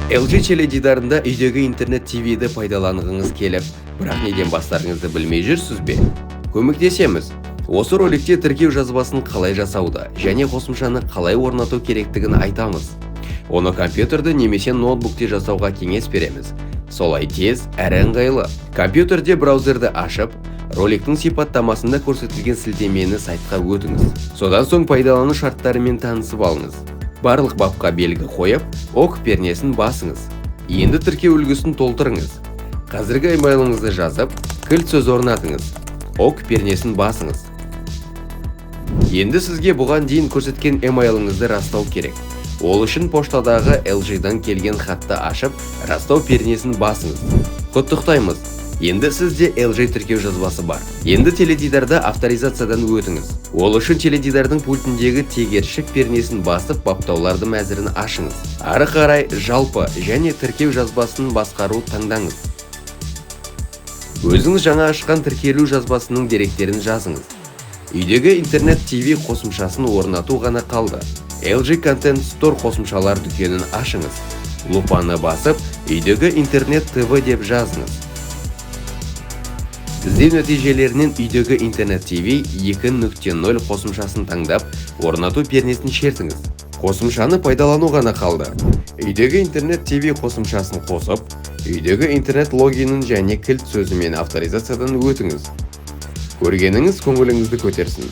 LG теледидарында үйдегі интернет TV-ді пайдаланғыңыз келіп, бірақ неден бастарыңызды білмей жүрсіз бе? Көмектесеміз. Осы роликте тіркеу жазбасын қалай жасауды және қосымшаны қалай орнату керектігін айтамыз. Оны компьютерді немесе ноутбукте жасауға кеңес береміз. Солай тез, әрі ыңғайлы. Компьютерде браузерді ашып, роликтің сипаттамасында көрсетілген сілтемені сайтқа өтіңіз. Содан соң пайдалану шарттарымен танысып алыңыз. Барлық бапқа белгі қойып, ок пернесін басыңыз. Енді тіркеу үлгісін толтырыңыз. Қазіргі емейліңізді жазып, кілт сөз орнатыңыз. Ок пернесін басыңыз. Енді сізге бұған дейін көрсеткен емейліңізді растау керек. Ол үшін поштадағы LG-дан келген хатты ашып, растау пернесін басыңыз. Құттықтаймыз! Енді сізде LG тіркеу жазбасы бар. Енді теледидарда авторизациядан өтіңіз. Ол үшін теледидардың пультіндегі тегершік пернесін басып, баптауларды мәзірін ашыңыз. Ары қарай жалпы және тіркеу жазбасын басқару таңдаңыз. Өзіңіз жаңа ашқан тіркелу жазбасының деректерін жазыңыз. Үйдегі интернет TV қосымшасын орнату ғана қалды. LG Content Store қосымшалар дүкенін ашыңыз. Лупаны басып, үйдегі интернет TV деп жазыңыз. Іздеу нәтижелерінен үйдегі интернет TV 2.0 қосымшасын таңдап, орнату пернесін шертіңіз. Қосымшаны пайдалану ғана қалды. Үйдегі интернет TV қосымшасын қосып, үйдегі интернет логинін және кілт сөзімен авторизациядан өтіңіз. Көргеніңіз көңіліңізді көтерсін.